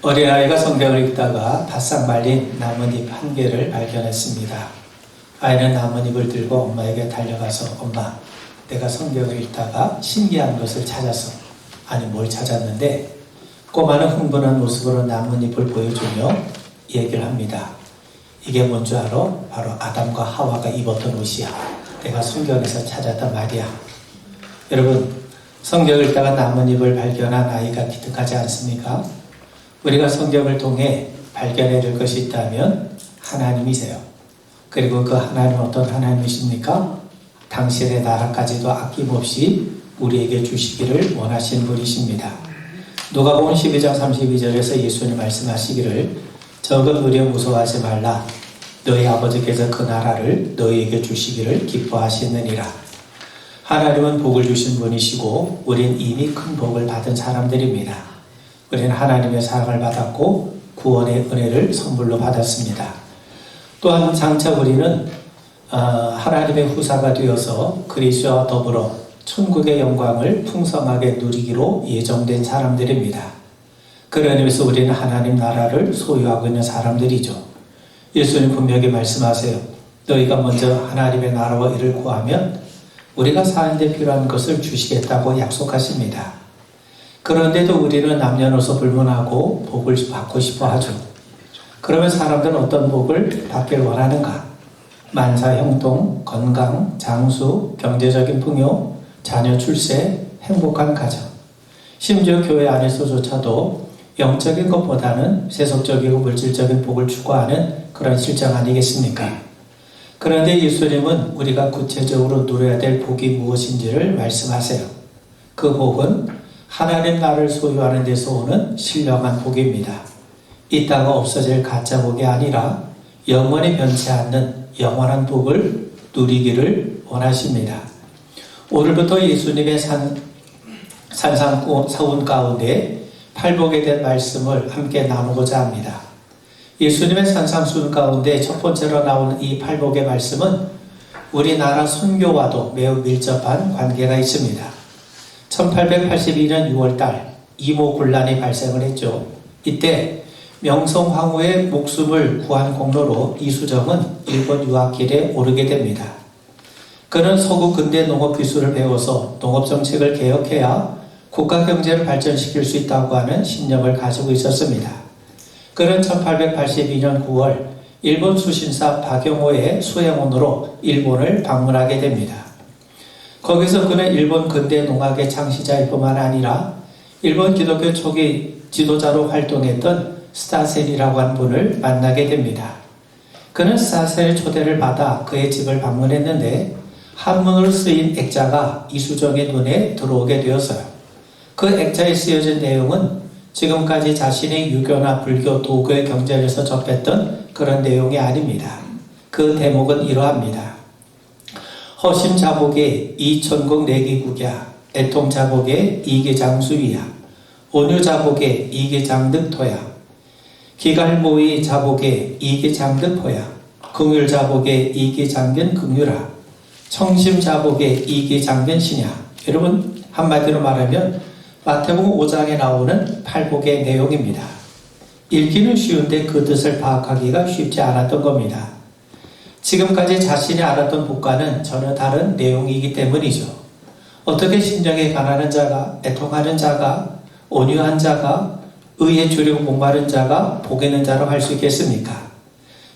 어린아이가 성경을 읽다가 바싹 말린 나뭇잎 한 개를 발견했습니다. 아이는 나뭇잎을 들고 엄마에게 달려가서 엄마, 내가 성경을 읽다가 신기한 것을 찾았어. 아니 뭘 찾았는데 꼬마는 흥분한 모습으로 나뭇잎을 보여주며 얘기를 합니다. 이게 뭔 줄 알아? 바로 아담과 하와가 입었던 옷이야. 내가 성경에서 찾았단 말이야. 여러분, 성경을 읽다가 나뭇잎을 발견한 아이가 기특하지 않습니까? 우리가 성경을 통해 발견해야 될 것이 있다면 하나님이세요. 그리고 그 하나님은 어떤 하나님이십니까? 당신의 나라까지도 아낌없이 우리에게 주시기를 원하시는 분이십니다. 누가복음 12장 32절에서 예수님 말씀하시기를 적은 우려 무서워하지 말라. 너희 아버지께서 그 나라를 너희에게 주시기를 기뻐하시느니라. 하나님은 복을 주신 분이시고 우린 이미 큰 복을 받은 사람들입니다. 우리는 하나님의 사랑을 받았고 구원의 은혜를 선물로 받았습니다. 또한 장차 우리는 하나님의 후사가 되어서 그리스도와 더불어 천국의 영광을 풍성하게 누리기로 예정된 사람들입니다. 그런 의미에서 우리는 하나님 나라를 소유하고 있는 사람들이죠. 예수님 분명히 말씀하세요. 너희가 먼저 하나님의 나라와 이를 구하면 우리가 사는 데 필요한 것을 주시겠다고 약속하십니다. 그런데도 우리는 남녀노소 불문하고 복을 받고 싶어 하죠. 그러면 사람들은 어떤 복을 받길 원하는가? 만사 형통, 건강, 장수, 경제적인 풍요, 자녀 출세, 행복한 가정. 심지어 교회 안에서조차도 영적인 것보다는 세속적이고 물질적인 복을 추구하는 그런 실정 아니겠습니까? 그런데 예수님은 우리가 구체적으로 누려야 될 복이 무엇인지를 말씀하세요. 그 복은 하나님 나라를 소유하는 데서 오는 신령한 복입니다. 있다가 없어질 가짜 복이 아니라 영원히 변치 않는 영원한 복을 누리기를 원하십니다. 오늘부터 예수님의 산상수훈 가운데 팔복에 대한 말씀을 함께 나누고자 합니다. 예수님의 산상수훈 가운데 첫 번째로 나오는 이 팔복의 말씀은 우리나라 선교와도 매우 밀접한 관계가 있습니다. 1882년 6월달 이모군란이 발생을 했죠. 이때 명성황후의 목숨을 구한 공로로 이수정은 일본 유학길에 오르게 됩니다. 그는 서구 근대 농업 기술을 배워서 농업 정책을 개혁해야 국가 경제를 발전시킬 수 있다고 하는 신념을 가지고 있었습니다. 그는 1882년 9월 일본 수신사 박영호의 수행원으로 일본을 방문하게 됩니다. 거기서 그는 일본 근대 농학의 창시자일 뿐만 아니라 일본 기독교 초기 지도자로 활동했던 스타센이라고 한 분을 만나게 됩니다. 그는 스타센의 초대를 받아 그의 집을 방문했는데 한문으로 쓰인 액자가 이수정의 눈에 들어오게 되었어요. 그 액자에 쓰여진 내용은 지금까지 자신의 유교나 불교, 도교의 경전에서 접했던 그런 내용이 아닙니다. 그 대목은 이러합니다. 허심자복의 이천국 내기국야, 애통자복의 이기장수위야, 온유자복의 이기장득토야, 기갈모의 자복의 이기장득호야, 긍휼자복의 이기장견 긍휼아, 청심자복의 이기장견신야. 여러분 한마디로 말하면 마태복음 5장에 나오는 팔복의 내용입니다. 읽기는 쉬운데 그 뜻을 파악하기가 쉽지 않았던 겁니다. 지금까지 자신이 알았던 복과는 전혀 다른 내용이기 때문이죠. 어떻게 심령에 가난한 자가, 애통하는 자가, 온유한 자가, 의에 주려고 목마른 자가 복 있는 자로 할 수 있겠습니까?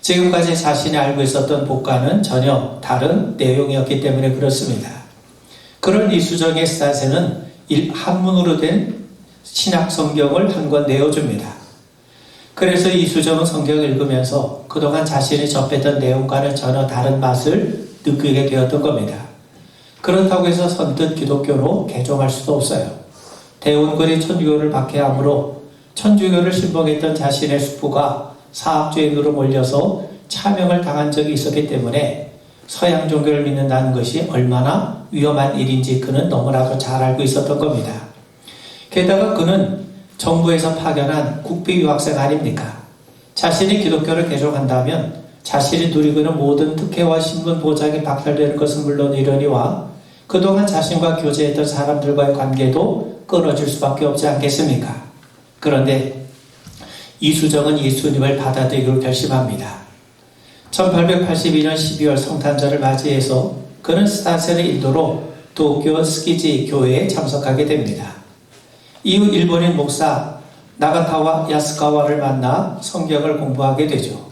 지금까지 자신이 알고 있었던 복과는 전혀 다른 내용이었기 때문에 그렇습니다. 그런 이수정의 스타세는 한문으로 된 신약 성경을 한 권 내어줍니다. 그래서 이수정은 성경을 읽으면서 그동안 자신이 접했던 내용과는 전혀 다른 맛을 느끼게 되었던 겁니다. 그렇다고 해서 선뜻 기독교로 개종할 수도 없어요. 대원군이 천주교를 박해함으로 천주교를 신봉했던 자신의 숙부가 사학주의로 몰려서 차명을 당한 적이 있었기 때문에 서양 종교를 믿는다는 것이 얼마나 위험한 일인지 그는 너무나도 잘 알고 있었던 겁니다. 게다가 그는 정부에서 파견한 국비 유학생 아닙니까? 자신이 기독교를 개종한다면 자신이 누리고 있는 모든 특혜와 신분 보장이 박탈되는 것은 물론 이러니와 그동안 자신과 교제했던 사람들과의 관계도 끊어질 수밖에 없지 않겠습니까? 그런데 이수정은 예수님을 받아들이기로 결심합니다. 1882년 12월 성탄절을 맞이해서 그는 스타센의 인도로 도쿄 스키지 교회에 참석하게 됩니다. 이후 일본인 목사 나가타와 야스카와를 만나 성경을 공부하게 되죠.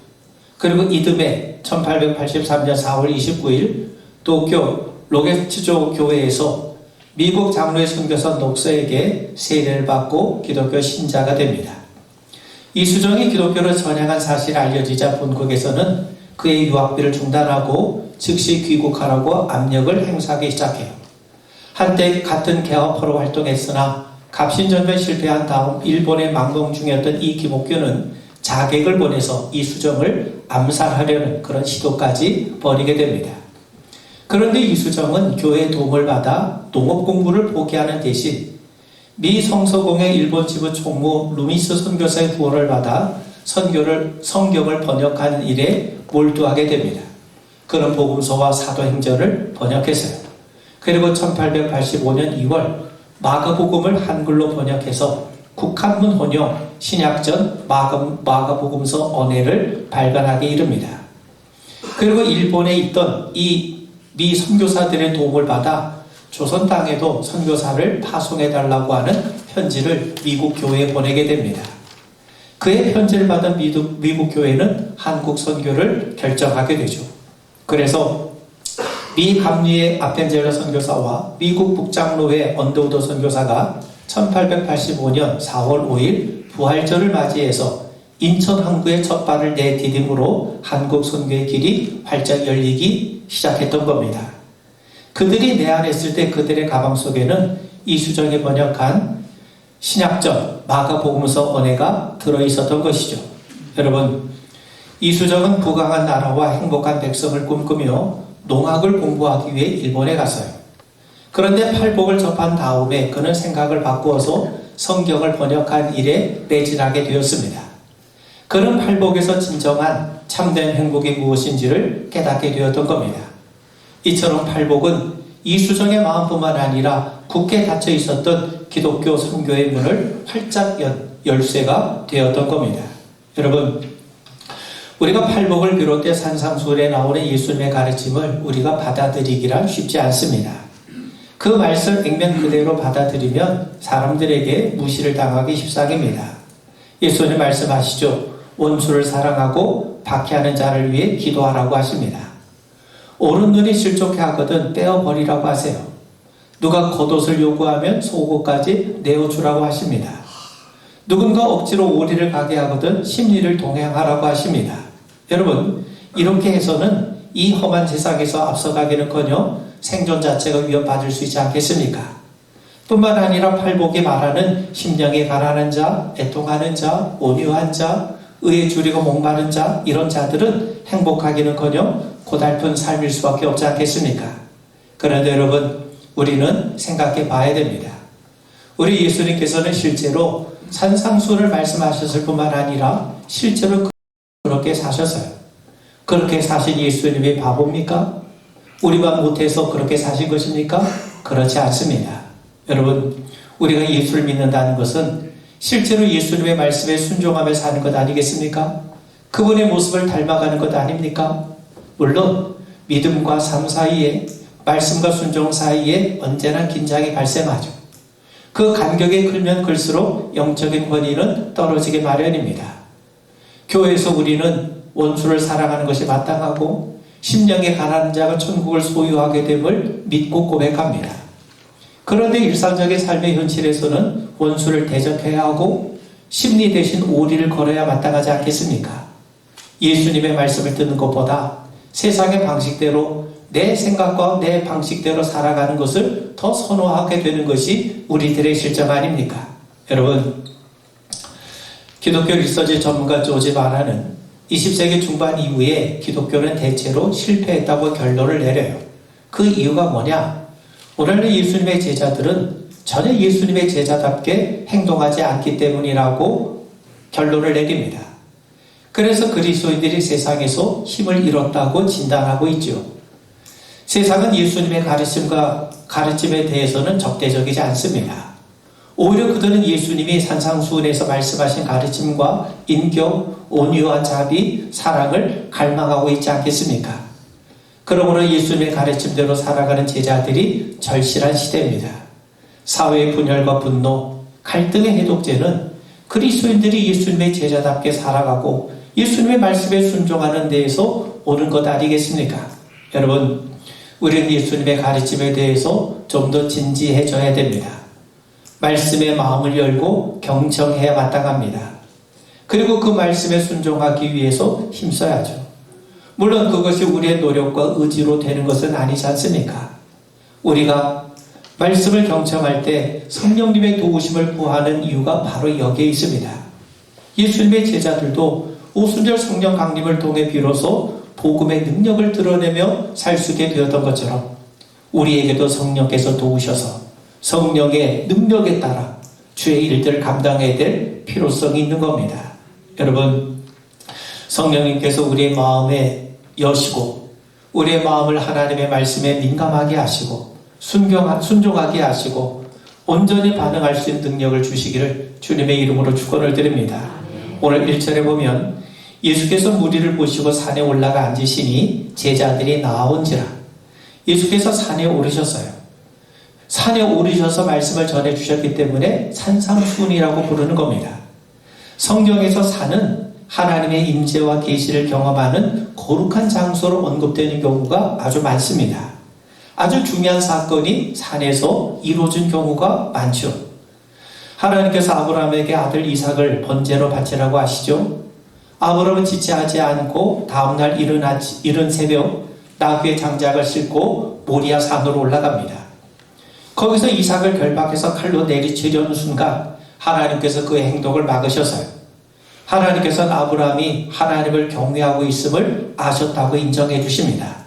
그리고 이듬해 1883년 4월 29일 도쿄 로게츠조 교회에서 미국 장로의 선교사 녹서에게 세례를 받고 기독교 신자가 됩니다. 이수정이 기독교를 전향한 사실이 알려지자 본국에서는 그의 유학비를 중단하고 즉시 귀국하라고 압력을 행사하기 시작해요. 한때 같은 개화파로 활동했으나 갑신전변 실패한 다음 일본에 망명 중이었던 이 김옥규는 자객을 보내서 이수정을 암살하려는 그런 시도까지 벌이게 됩니다. 그런데 이수정은 교회의 도움을 받아 농업 공부를 포기하는 대신 미 성서공회 일본 지부 총무 루미스 선교사의 후원을 받아 성경을 번역하는 일에 몰두하게 됩니다. 그는 복음서와 사도행전을 번역했어요. 그리고 1885년 2월 마가복음을 한글로 번역해서 국한문 혼용 신약전 마가복음서 언해를 발간하게 이릅니다. 그리고 일본에 있던 이 미 선교사들의 도움을 받아 조선 땅에도 선교사를 파송해달라고 하는 편지를 미국 교회에 보내게 됩니다. 그의 편지를 받은 미국 교회는 한국 선교를 결정하게 되죠. 그래서 미 감리의 아펜젤러 선교사와 미국 북장로회 언더우드 선교사가 1885년 4월 5일 부활절을 맞이해서 인천 항구에 첫 발을 내디딤으로 한국 선교의 길이 활짝 열리기 시작했던 겁니다. 그들이 내한했을 때 그들의 가방 속에는 이수정이 번역한 신약전 마가복음서 언해가 들어있었던 것이죠. 여러분, 이수정은 부강한 나라와 행복한 백성을 꿈꾸며 농학을 공부하기 위해 일본에 갔어요. 그런데 팔복을 접한 다음에 그는 생각을 바꾸어서 성경을 번역한 일에 매진하게 되었습니다. 그는 팔복에서 진정한 참된 행복이 무엇인지를 깨닫게 되었던 겁니다. 이처럼 팔복은 이수정의 마음뿐만 아니라 굳게 닫혀 있었던 기독교 선교의 문을 활짝 열쇠가 되었던 겁니다. 여러분, 우리가 팔복을 비롯해 산상수훈에 나오는 예수님의 가르침을 우리가 받아들이기란 쉽지 않습니다. 그 말씀 액면 그대로 받아들이면 사람들에게 무시를 당하기 십상입니다. 예수님 말씀하시죠. 원수를 사랑하고 박해하는 자를 위해 기도하라고 하십니다. 오른 눈이 실족해 하거든 떼어버리라고 하세요. 누가 겉옷을 요구하면 속옷까지 내어주라고 하십니다. 누군가 억지로 오리를 가게 하거든 심리를 동행하라고 하십니다. 여러분, 이렇게 해서는 이 험한 세상에서 앞서가기는커녕 생존 자체가 위협받을 수 있지 않겠습니까? 뿐만 아니라 팔복이 말하는 심령이 가난한 자, 애통하는 자, 온유한 자, 의에 줄이고 목마른 자, 이런 자들은 행복하기는커녕 고달픈 삶일 수밖에 없지 않겠습니까? 그런데 여러분, 우리는 생각해 봐야 됩니다. 우리 예수님께서는 실제로 산상수훈을 말씀하셨을 뿐만 아니라 실제로 그렇게 사셨어요. 그렇게 사신 예수님이 바보입니까? 우리만 못해서 그렇게 사신 것입니까? 그렇지 않습니다. 여러분, 우리가 예수를 믿는다는 것은 실제로 예수님의 말씀에 순종하며 사는 것 아니겠습니까? 그분의 모습을 닮아가는 것 아닙니까? 물론 믿음과 삶 사이에, 말씀과 순종 사이에 언제나 긴장이 발생하죠. 그 간격이 클면 클수록 영적인 권위는 떨어지기 마련입니다. 교회에서 우리는 원수를 사랑하는 것이 마땅하고 심령에 가난한 자가 천국을 소유하게 됨을 믿고 고백합니다. 그런데 일상적인 삶의 현실에서는 원수를 대적해야 하고 심리 대신 오리를 걸어야 마땅하지 않겠습니까? 예수님의 말씀을 듣는 것보다 세상의 방식대로 내 생각과 내 방식대로 살아가는 것을 더 선호하게 되는 것이 우리들의 실정 아닙니까? 여러분, 기독교 리서치 전문가 조지 바나는 20세기 중반 이후에 기독교는 대체로 실패했다고 결론을 내려요. 그 이유가 뭐냐? 오늘날 예수님의 제자들은 전혀 예수님의 제자답게 행동하지 않기 때문이라고 결론을 내립니다. 그래서 그리스도인들이 세상에서 힘을 잃었다고 진단하고 있죠. 세상은 예수님의 가르침에 대해서는 적대적이지 않습니다. 오히려 그들은 예수님이 산상수훈에서 말씀하신 가르침과 인격, 온유와 자비, 사랑을 갈망하고 있지 않겠습니까? 그러므로 예수님의 가르침대로 살아가는 제자들이 절실한 시대입니다. 사회의 분열과 분노, 갈등의 해독제는 그리스도인들이 예수님의 제자답게 살아가고 예수님의 말씀에 순종하는 데에서 오는 것 아니겠습니까? 여러분, 우리는 예수님의 가르침에 대해서 좀 더 진지해져야 됩니다. 말씀에 마음을 열고 경청해야 마땅합니다. 그리고 그 말씀에 순종하기 위해서 힘써야죠. 물론 그것이 우리의 노력과 의지로 되는 것은 아니지 않습니까? 우리가 말씀을 경청할 때 성령님의 도우심을 구하는 이유가 바로 여기에 있습니다. 예수님의 제자들도 오순절 성령 강림을 통해 비로소 복음의 능력을 드러내며 살 수 있게 되었던 것처럼 우리에게도 성령께서 도우셔서 성령의 능력에 따라 주의 일들을 감당해야 될 필요성이 있는 겁니다. 여러분, 성령님께서 우리의 마음에 여시고 우리의 마음을 하나님의 말씀에 민감하게 하시고 순종하게 하시고 온전히 반응할 수 있는 능력을 주시기를 주님의 이름으로 축원을 드립니다. 오늘 1절에 보면 예수께서 무리를 보시고 산에 올라가 앉으시니 제자들이 나아온지라. 예수께서 산에 오르셨어요. 산에 오르셔서 말씀을 전해주셨기 때문에 산상수훈이라고 부르는 겁니다. 성경에서 산은 하나님의 임재와 계시를 경험하는 거룩한 장소로 언급되는 경우가 아주 많습니다. 아주 중요한 사건이 산에서 이루어진 경우가 많죠. 하나님께서 아브라함에게 아들 이삭을 번제로 바치라고 하시죠. 아브라함은 지체하지 않고 다음날 이른 새벽 나귀의 장작을 싣고 모리아 산으로 올라갑니다. 거기서 이삭을 결박해서 칼로 내리치려는 순간 하나님께서 그의 행동을 막으셔서요. 하나님께서는 아브라함이 하나님을 경외하고 있음을 아셨다고 인정해 주십니다.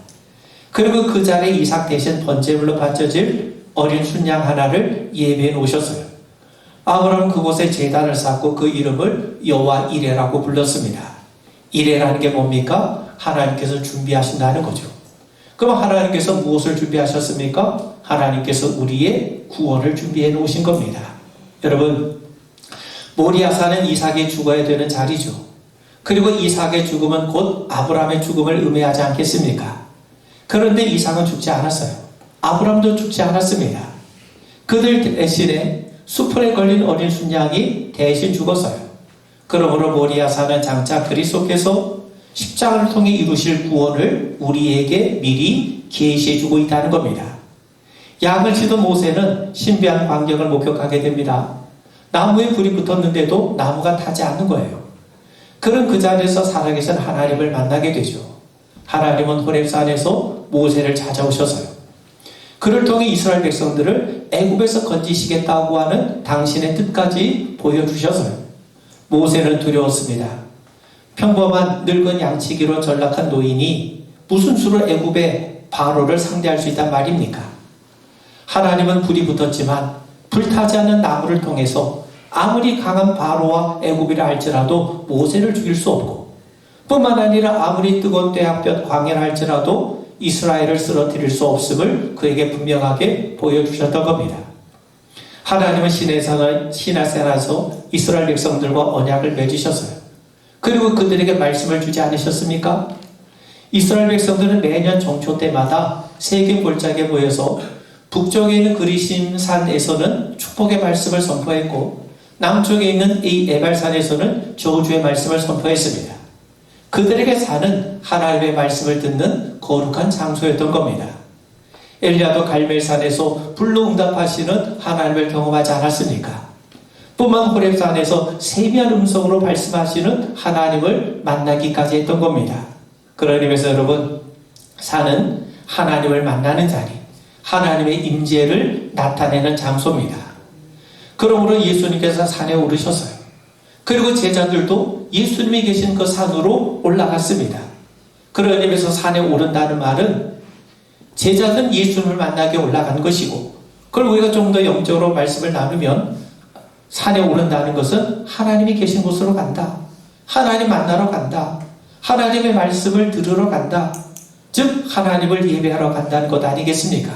그리고 그 자리에 이삭 대신 번제물로 바쳐질 어린 순양 하나를 예배해 놓으셨어요. 아브라함은 그곳에 제단을 쌓고 그 이름을 여호와 이레라고 불렀습니다. 이레라는 게 뭡니까? 하나님께서 준비하신다는 거죠. 그럼 하나님께서 무엇을 준비하셨습니까? 하나님께서 우리의 구원을 준비해 놓으신 겁니다. 여러분, 모리아산은 이삭이 죽어야 되는 자리죠. 그리고 이삭의 죽음은 곧 아브라함의 죽음을 의미하지 않겠습니까? 그런데 이삭은 죽지 않았어요. 아브라함도 죽지 않았습니다. 그들 대신에 수풀에 걸린 어린 순양이 대신 죽었어요. 그러므로 모리아산은 장차 그리스도께서 십자가를 통해 이루실 구원을 우리에게 미리 계시해 주고 있다는 겁니다. 양을 치던 모세는 신비한 광경을 목격하게 됩니다. 나무에 불이 붙었는데도 나무가 타지 않는 거예요. 그는 그 자리에서 살아계신 하나님을 만나게 되죠. 하나님은 호렙산에서 모세를 찾아오셔서요. 그를 통해 이스라엘 백성들을 애굽에서 건지시겠다고 하는 당신의 뜻까지 보여주셔서요. 모세는 두려웠습니다. 평범한 늙은 양치기로 전락한 노인이 무슨 수로 애굽의 바로를 상대할 수 있단 말입니까? 하나님은 불이 붙었지만 불타지 않는 나무를 통해서 아무리 강한 바로와 애굽이라 할지라도 모세를 죽일 수 없고, 뿐만 아니라 아무리 뜨거운 떼약볕 광야라 할지라도 이스라엘을 쓰러뜨릴 수 없음을 그에게 분명하게 보여주셨던 겁니다. 하나님은 시내산에서 이스라엘 백성들과 언약을 맺으셨어요. 그리고 그들에게 말씀을 주지 않으셨습니까? 이스라엘 백성들은 매년 정초 때마다 세겜 골짜기에 모여서 북쪽에 있는 그리심 산에서는 축복의 말씀을 선포했고, 남쪽에 있는 이 에발산에서는 저주의 말씀을 선포했습니다. 그들에게 산은 하나님의 말씀을 듣는 거룩한 장소였던 겁니다. 엘리야도 갈멜산에서 불로 응답하시는 하나님을 경험하지 않았습니까? 뿐만 호렙산에서 세미한 음성으로 말씀하시는 하나님을 만나기까지 했던 겁니다. 그런 의미에서 여러분, 산은 하나님을 만나는 자리, 하나님의 임재를 나타내는 장소입니다. 그러므로 예수님께서 산에 오르셨어요. 그리고 제자들도 예수님이 계신 그 산으로 올라갔습니다. 그런 의미에서 산에 오른다는 말은 제자들은 예수님을 만나게 올라간 것이고, 그걸 우리가 좀 더 영적으로 말씀을 나누면 산에 오른다는 것은 하나님이 계신 곳으로 간다. 하나님 만나러 간다. 하나님의 말씀을 들으러 간다. 즉 하나님을 예배하러 간다는 것 아니겠습니까?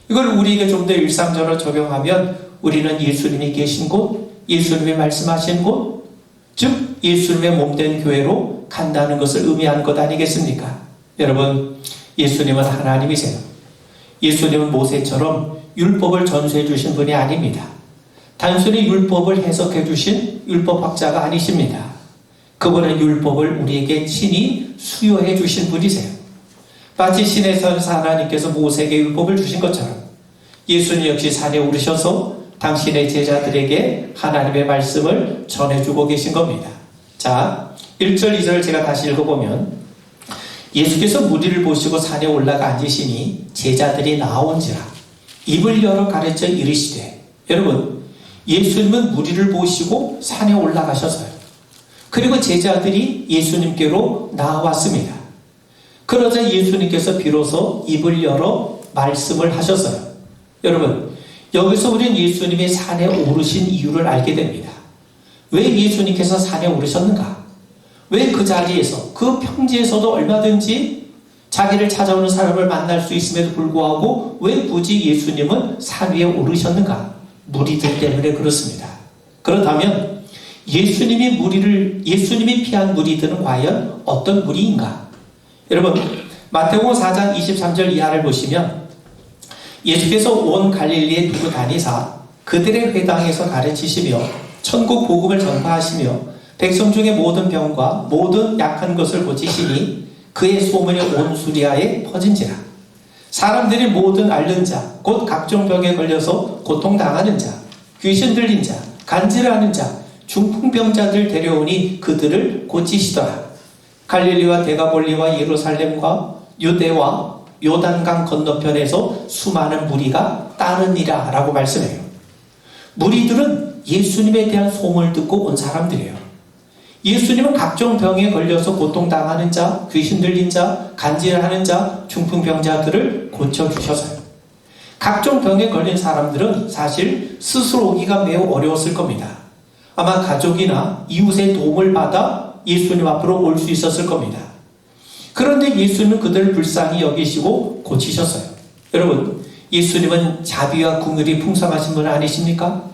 이걸 우리에게 좀 더 일상적으로 적용하면 우리는 예수님이 계신 곳, 예수님이 말씀하신 곳, 즉 예수님의 몸된 교회로 간다는 것을 의미하는 것 아니겠습니까? 여러분, 예수님은 하나님이세요. 예수님은 모세처럼 율법을 전수해 주신 분이 아닙니다. 단순히 율법을 해석해 주신 율법학자가 아니십니다. 그분은 율법을 우리에게 친히 수여해 주신 분이세요. 마치 신에서 하나님께서 모세에게 율법을 주신 것처럼 예수님 역시 산에 오르셔서 당신의 제자들에게 하나님의 말씀을 전해주고 계신 겁니다. 자, 1절, 2절 제가 다시 읽어보면 예수께서 무리를 보시고 산에 올라가 앉으시니 제자들이 나온지라 입을 열어 가르쳐 이르시되. 여러분, 예수님은 무리를 보시고 산에 올라가셔서요. 그리고 제자들이 예수님께로 나왔습니다. 그러자 예수님께서 비로소 입을 열어 말씀을 하셨어요. 여러분, 여기서 우리는 예수님이 산에 오르신 이유를 알게 됩니다. 왜 예수님께서 산에 오르셨는가? 왜 그 자리에서, 그 평지에서도 얼마든지 자기를 찾아오는 사람을 만날 수 있음에도 불구하고 왜 굳이 예수님은 산 위에 오르셨는가? 무리들 때문에 그렇습니다. 그렇다면 예수님이 피한 무리들은 과연 어떤 무리인가? 여러분, 마태복음 4장 23절 이하를 보시면 예수께서 온 갈릴리에 두고 다니사 그들의 회당에서 가르치시며 천국 복음을 전파하시며 백성 중에 모든 병과 모든 약한 것을 고치시니 그의 소문이 온 수리아에 퍼진지라. 사람들이 모든 앓는 자, 곧 각종 병에 걸려서 고통당하는 자, 귀신 들린 자, 간질하는 자, 중풍병자들 데려오니 그들을 고치시더라. 갈릴리와 데가볼리와 예루살렘과 유대와 요단강 건너편에서 수많은 무리가 따르니라 라고 말씀해요. 무리들은 예수님에 대한 소문을 듣고 온 사람들이에요. 예수님은 각종 병에 걸려서 고통당하는 자, 귀신 들린 자, 간질하는 자, 중풍병자들을 고쳐주셔서요. 각종 병에 걸린 사람들은 사실 스스로 오기가 매우 어려웠을 겁니다. 아마 가족이나 이웃의 도움을 받아 예수님 앞으로 올 수 있었을 겁니다. 그런데 예수님은 그들을 불쌍히 여기시고 고치셨어요. 여러분, 예수님은 자비와 긍휼이 풍성하신 분 아니십니까?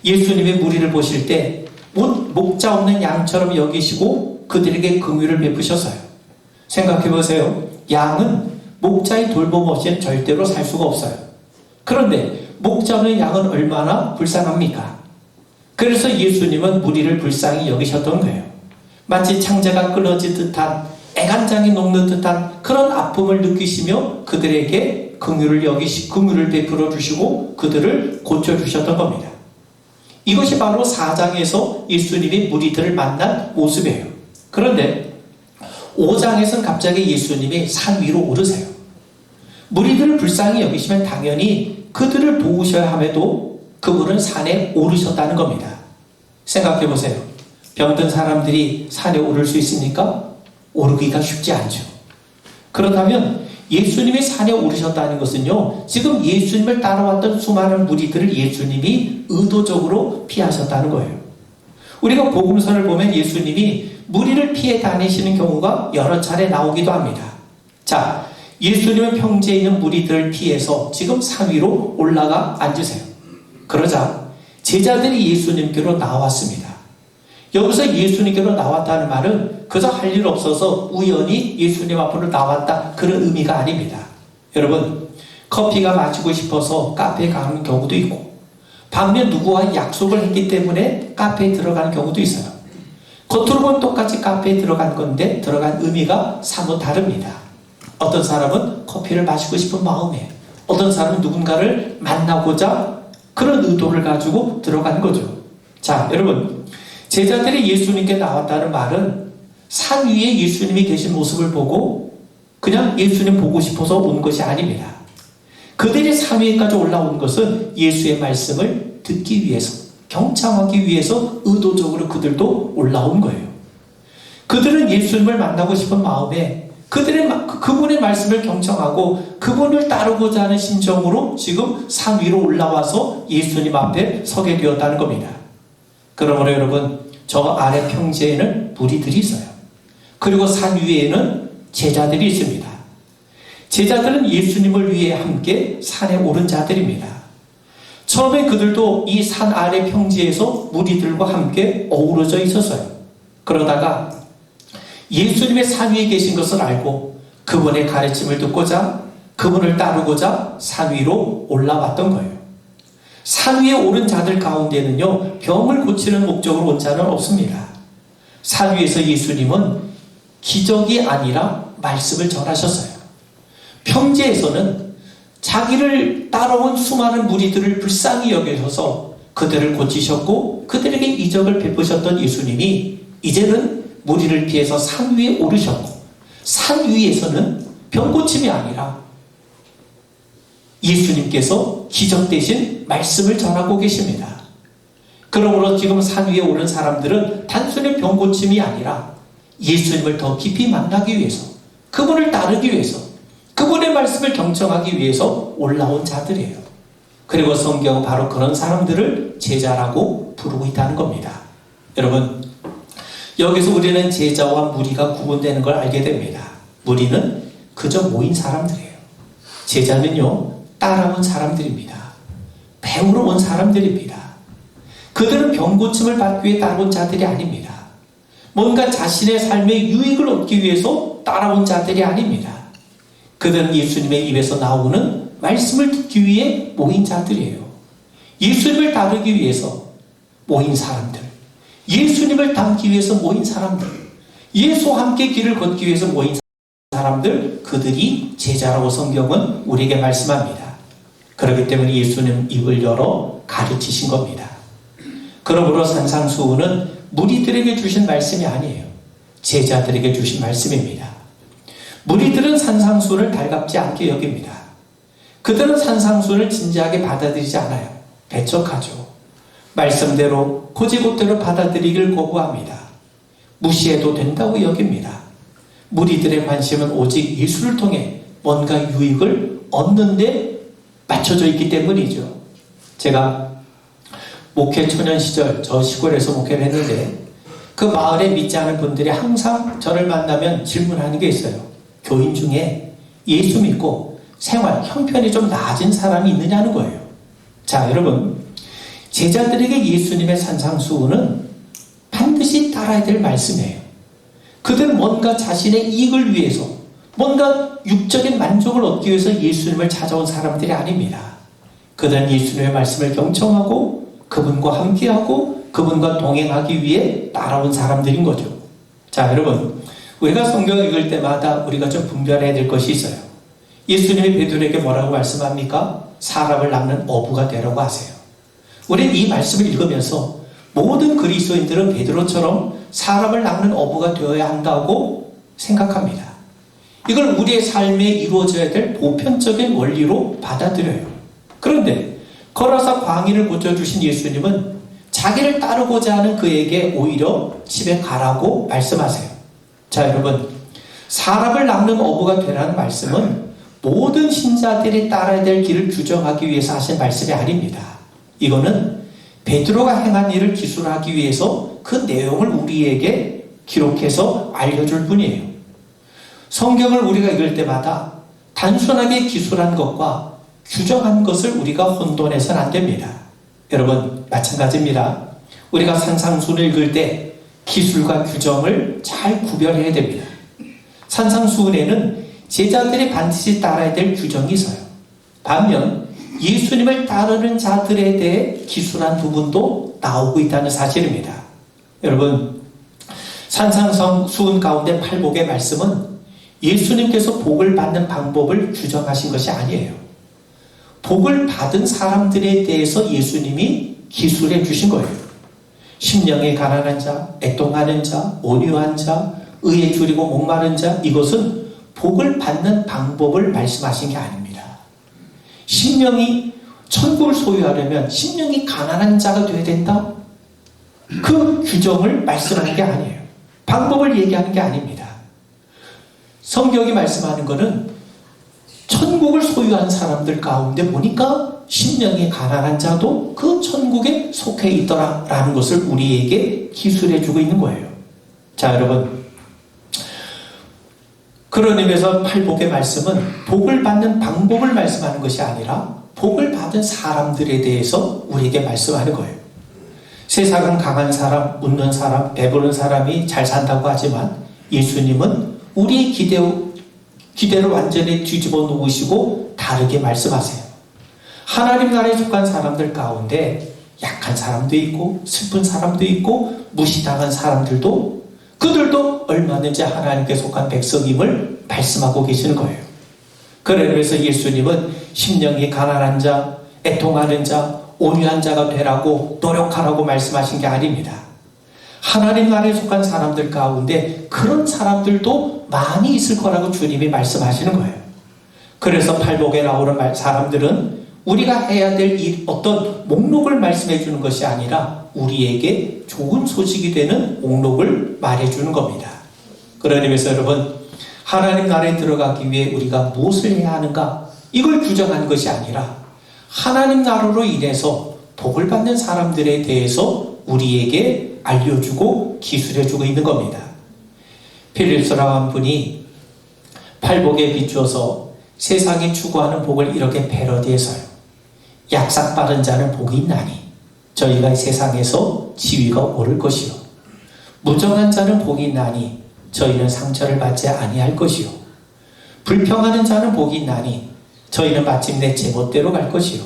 예수님의 무리를 보실 때 목자 없는 양처럼 여기시고 그들에게 긍휼을 베푸셨어요. 생각해 보세요. 양은 목자의 돌봄 없이는 절대로 살 수가 없어요. 그런데 목자 없는 양은 얼마나 불쌍합니까? 그래서 예수님은 무리를 불쌍히 여기셨던 거예요. 마치 창자가 끊어진 듯한, 애간장이 녹는 듯한 그런 아픔을 느끼시며 그들에게 긍휼을 베풀어 주시고 그들을 고쳐주셨던 겁니다. 이것이 바로 4장에서 예수님이 무리들을 만난 모습이에요. 그런데 5장에서는 갑자기 예수님이 산 위로 오르세요. 무리들을 불쌍히 여기시면 당연히 그들을 도우셔야 함에도 그분은 산에 오르셨다는 겁니다. 생각해 보세요. 병든 사람들이 산에 오를 수 있습니까? 오르기가 쉽지 않죠. 그렇다면 예수님이 산에 오르셨다는 것은요, 지금 예수님을 따라왔던 수많은 무리들을 예수님이 의도적으로 피하셨다는 거예요. 우리가 복음서를 보면 예수님이 무리를 피해 다니시는 경우가 여러 차례 나오기도 합니다. 자, 예수님은 평지에 있는 무리들을 피해서 지금 산 위로 올라가 앉으세요. 그러자 제자들이 예수님께로 나왔습니다. 여기서 예수님께로 나왔다는 말은 그저 할 일 없어서 우연히 예수님 앞으로 나왔다, 그런 의미가 아닙니다. 여러분, 커피가 마시고 싶어서 카페에 가는 경우도 있고, 반면 누구와 약속을 했기 때문에 카페에 들어가는 경우도 있어요. 겉으로 보면 똑같이 카페에 들어간 건데 들어간 의미가 사뭇 다릅니다. 어떤 사람은 커피를 마시고 싶은 마음에, 어떤 사람은 누군가를 만나고자 그런 의도를 가지고 들어간 거죠. 자, 여러분, 제자들이 예수님께 나왔다는 말은 산 위에 예수님이 계신 모습을 보고 그냥 예수님 보고 싶어서 온 것이 아닙니다. 그들이 산 위에까지 올라온 것은 예수의 말씀을 듣기 위해서, 경청하기 위해서 의도적으로 그들도 올라온 거예요. 그들은 예수님을 만나고 싶은 마음에 그분의 말씀을 경청하고 그분을 따르고자 하는 심정으로 지금 산 위로 올라와서 예수님 앞에 서게 되었다는 겁니다. 그러므로 여러분, 저 아래 평지에는 무리들이 있어요. 그리고 산 위에는 제자들이 있습니다. 제자들은 예수님을 위해 함께 산에 오른 자들입니다. 처음에 그들도 이 산 아래 평지에서 무리들과 함께 어우러져 있었어요. 그러다가 예수님의 산 위에 계신 것을 알고 그분의 가르침을 듣고자 그분을 따르고자 산 위로 올라왔던 거예요. 산 위에 오른 자들 가운데는요, 병을 고치는 목적으로 온 자는 없습니다. 산 위에서 예수님은 기적이 아니라 말씀을 전하셨어요. 평지에서는 자기를 따라온 수많은 무리들을 불쌍히 여기셔서 그들을 고치셨고 그들에게 이적을 베푸셨던 예수님이 이제는 무리를 피해서 산 위에 오르셨고 산 위에서는 병 고침이 아니라 예수님께서 기적 대신 말씀을 전하고 계십니다. 그러므로 지금 산 위에 오른 사람들은 단순히 병 고침이 아니라 예수님을 더 깊이 만나기 위해서, 그분을 따르기 위해서, 그분의 말씀을 경청하기 위해서 올라온 자들이에요. 그리고 성경은 바로 그런 사람들을 제자라고 부르고 있다는 겁니다. 여러분, 여기서 우리는 제자와 무리가 구분되는 걸 알게 됩니다. 무리는 그저 모인 사람들이에요. 제자는요, 따라온 사람들입니다. 배우러 온 사람들입니다. 그들은 병고침을 받기 위해 따라온 자들이 아닙니다. 뭔가 자신의 삶의 유익을 얻기 위해서 따라온 자들이 아닙니다. 그들은 예수님의 입에서 나오는 말씀을 듣기 위해 모인 자들이에요. 예수님을 따르기 위해서 모인 사람들, 예수님을 닮기 위해서 모인 사람들, 예수와 함께 길을 걷기 위해서 모인 사람들, 그들이 제자라고 성경은 우리에게 말씀합니다. 그렇기 때문에 예수님 입을 열어 가르치신 겁니다. 그러므로 산상수훈은 무리들에게 주신 말씀이 아니에요. 제자들에게 주신 말씀입니다. 무리들은 산상수훈을 달갑지 않게 여깁니다. 그들은 산상수훈을 진지하게 받아들이지 않아요. 배척하죠. 말씀대로 고지고대로 받아들이기를 거부합니다. 무시해도 된다고 여깁니다. 무리들의 관심은 오직 예수를 통해 뭔가 유익을 얻는 데 맞춰져 있기 때문이죠. 제가 목회 초년 시절 저 시골에서 목회를 했는데 그 마을에 믿지 않은 분들이 항상 저를 만나면 질문하는 게 있어요. 교인 중에 예수 믿고 생활, 형편이 좀 나아진 사람이 있느냐는 거예요. 자, 여러분, 제자들에게 예수님의 산상수훈은 반드시 따라야 될 말씀이에요. 그들은 뭔가 자신의 이익을 위해서, 뭔가 육적인 만족을 얻기 위해서 예수님을 찾아온 사람들이 아닙니다. 그들은 예수님의 말씀을 경청하고 그분과 함께하고 그분과 동행하기 위해 따라온 사람들인 거죠. 자, 여러분, 우리가 성경을 읽을 때마다 우리가 좀 분별해야 될 것이 있어요. 예수님이 베드로에게 뭐라고 말씀합니까? 사람을 낚는 어부가 되라고 하세요. 우리는 이 말씀을 읽으면서 모든 그리스도인들은 베드로처럼 사람을 낚는 어부가 되어야 한다고 생각합니다. 이걸 우리의 삶에 이루어져야 될 보편적인 원리로 받아들여요. 그런데 거라사 광야를 고쳐주신 예수님은 자기를 따르고자 하는 그에게 오히려 집에 가라고 말씀하세요. 자, 여러분, 사람을 낚는 어부가 되라는 말씀은 모든 신자들이 따라야 될 길을 규정하기 위해서 하신 말씀이 아닙니다. 이거는 베드로가 행한 일을 기술하기 위해서 그 내용을 우리에게 기록해서 알려줄 뿐이에요. 성경을 우리가 읽을 때마다 단순하게 기술한 것과 규정한 것을 우리가 혼돈해서는 안 됩니다. 여러분, 마찬가지입니다. 우리가 산상수훈을 읽을 때 기술과 규정을 잘 구별해야 됩니다. 산상수훈에는 제자들이 반드시 따라야 될 규정이 있어요. 반면 예수님을 따르는 자들에 대해 기술한 부분도 나오고 있다는 사실입니다. 여러분, 산상수훈 가운데 팔복의 말씀은 예수님께서 복을 받는 방법을 규정하신 것이 아니에요. 복을 받은 사람들에 대해서 예수님이 기술해 주신 거예요. 심령이 가난한 자, 애통하는 자, 온유한 자, 의에 줄이고 목마른 자, 이것은 복을 받는 방법을 말씀하신 게 아닙니다. 심령이 천국을 소유하려면 심령이 가난한 자가 되어야 된다? 그 규정을 말씀하는 게 아니에요. 방법을 얘기하는 게 아닙니다. 성경이 말씀하는 것은 천국을 소유한 사람들 가운데 보니까 심령이 가난한 자도 그 천국에 속해 있더라라는 것을 우리에게 기술해 주고 있는 거예요. 자, 여러분, 그런 의미에서 팔복의 말씀은 복을 받는 방법을 말씀하는 것이 아니라 복을 받은 사람들에 대해서 우리에게 말씀하는 거예요. 세상은 강한 사람, 웃는 사람, 배부른 사람이 잘 산다고 하지만 예수님은 우리의 기대를 완전히 뒤집어 놓으시고 다르게 말씀하세요. 하나님 나라에 속한 사람들 가운데 약한 사람도 있고 슬픈 사람도 있고 무시당한 사람들도 그들도 얼마든지 하나님께 속한 백성임을 말씀하고 계시는 거예요. 그래서 예수님은 심령이 가난한 자, 애통하는 자, 온유한 자가 되라고 노력하라고 말씀하신 게 아닙니다. 하나님 나라에 속한 사람들 가운데 그런 사람들도 많이 있을 거라고 주님이 말씀하시는 거예요. 그래서 팔복에 나오는 사람들은 우리가 해야 될 어떤 목록을 말씀해 주는 것이 아니라 우리에게 좋은 소식이 되는 목록을 말해 주는 겁니다. 그런 의미에서 여러분, 하나님 나라에 들어가기 위해 우리가 무엇을 해야 하는가? 이걸 규정하는 것이 아니라 하나님 나라로 인해서 복을 받는 사람들에 대해서 우리에게 알려주고 기술해주고 있는 겁니다. 필립스라고 한 분이 팔복에 비추어서 세상이 추구하는 복을 이렇게 패러디해서요. 약삭 빠른 자는 복이 있나니 저희가 이 세상에서 지위가 오를 것이요. 무정한 자는 복이 있나니 저희는 상처를 받지 아니할 것이요. 불평하는 자는 복이 있나니 저희는 마침내 제멋대로 갈 것이요.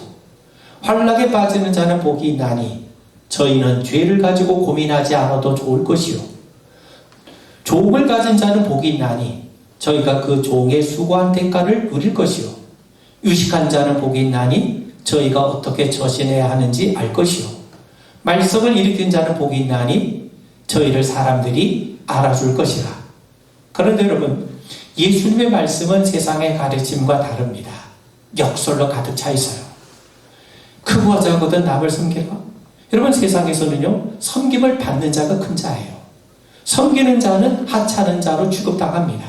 환락에 빠지는 자는 복이 있나니 저희는 죄를 가지고 고민하지 않아도 좋을 것이요. 종을 가진 자는 복이 있나니 저희가 그 종의 수고한 대가를 누릴 것이요. 유식한 자는 복이 있나니 저희가 어떻게 처신해야 하는지 알 것이요. 말썽을 일으킨 자는 복이 있나니 저희를 사람들이 알아줄 것이라. 그런데 여러분, 예수님의 말씀은 세상의 가르침과 다릅니다. 역설로 가득 차 있어요. 크고 작거든 남을 섬기라. 여러분, 세상에서는요, 섬김을 받는 자가 큰 자예요. 섬기는 자는 하찮은 자로 취급당합니다.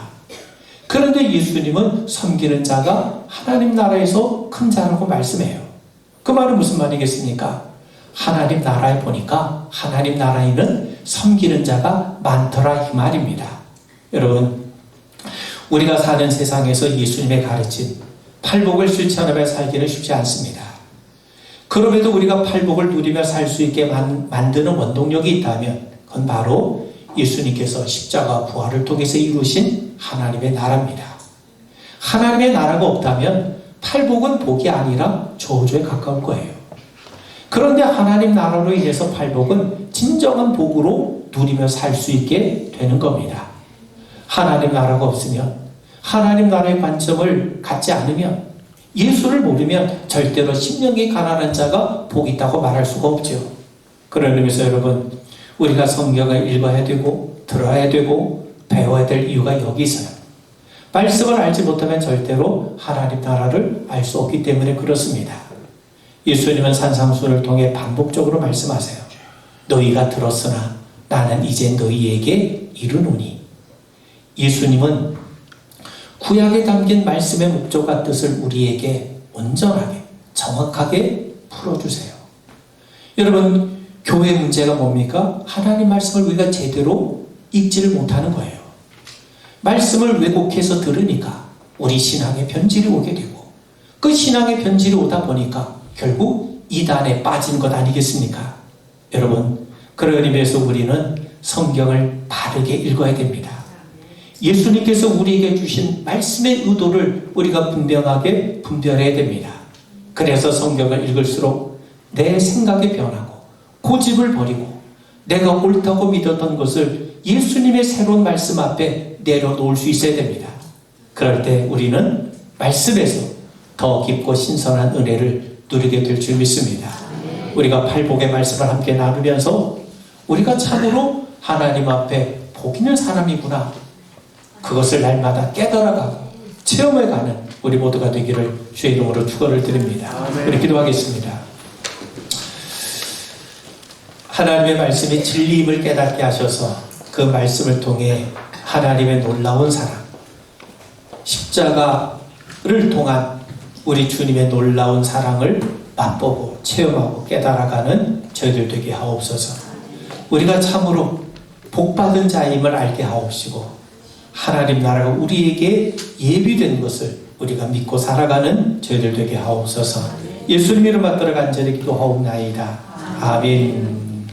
그런데 예수님은 섬기는 자가 하나님 나라에서 큰 자라고 말씀해요. 그 말은 무슨 말이겠습니까? 하나님 나라에 보니까 하나님 나라에는 섬기는 자가 많더라 이 말입니다. 여러분, 우리가 사는 세상에서 예수님의 가르침, 팔복을 실천하며 살기는 쉽지 않습니다. 그럼에도 우리가 팔복을 누리며 살 수 있게 만드는 원동력이 있다면 그건 바로 예수님께서 십자가 부활을 통해서 이루신 하나님의 나라입니다. 하나님의 나라가 없다면 팔복은 복이 아니라 저주에 가까울 거예요. 그런데 하나님 나라로 인해서 팔복은 진정한 복으로 누리며 살 수 있게 되는 겁니다. 하나님 나라가 없으면, 하나님 나라의 관점을 갖지 않으면, 예수를 모르면 절대로 심령이 가난한 자가 복이 있다고 말할 수가 없죠. 그런 의미에서 여러분, 우리가 성경을 읽어야 되고 들어야 되고 배워야 될 이유가 여기 있어요. 말씀을 알지 못하면 절대로 하나님 나라를 알 수 없기 때문에 그렇습니다. 예수님은 산상수훈을 통해 반복적으로 말씀하세요. 너희가 들었으나 나는 이제 너희에게 이르노니. 예수님은 구약에 담긴 말씀의 목적과 뜻을 우리에게 온전하게 정확하게 풀어주세요. 여러분, 교회 문제가 뭡니까? 하나님 말씀을 우리가 제대로 읽지를 못하는 거예요. 말씀을 왜곡해서 들으니까 우리 신앙의 변질이 오게 되고, 그 신앙의 변질이 오다 보니까 결국 이단에 빠진 것 아니겠습니까? 여러분, 그런 의미에서 우리는 성경을 바르게 읽어야 됩니다. 예수님께서 우리에게 주신 말씀의 의도를 우리가 분명하게 분별해야 됩니다. 그래서 성경을 읽을수록 내 생각이 변하고 고집을 버리고 내가 옳다고 믿었던 것을 예수님의 새로운 말씀 앞에 내려놓을 수 있어야 됩니다. 그럴 때 우리는 말씀에서 더 깊고 신선한 은혜를 누리게 될 줄 믿습니다. 우리가 팔복의 말씀을 함께 나누면서 우리가 참으로 하나님 앞에 복 있는 사람이구나, 그것을 날마다 깨달아가고 체험해가는 우리 모두가 되기를 주의 이름으로 축원을 드립니다. 우리 기도하겠습니다. 하나님의 말씀이 진리임을 깨닫게 하셔서 그 말씀을 통해 하나님의 놀라운 사랑, 십자가를 통한 우리 주님의 놀라운 사랑을 맛보고 체험하고 깨달아가는 저희들 되게 하옵소서. 우리가 참으로 복받은 자임을 알게 하옵시고 하나님 나라가 우리에게 예비된 것을 우리가 믿고 살아가는 저희들 되게 하옵소서. 예수님 이름 받들어 간절히 기도하옵나이다. 아멘.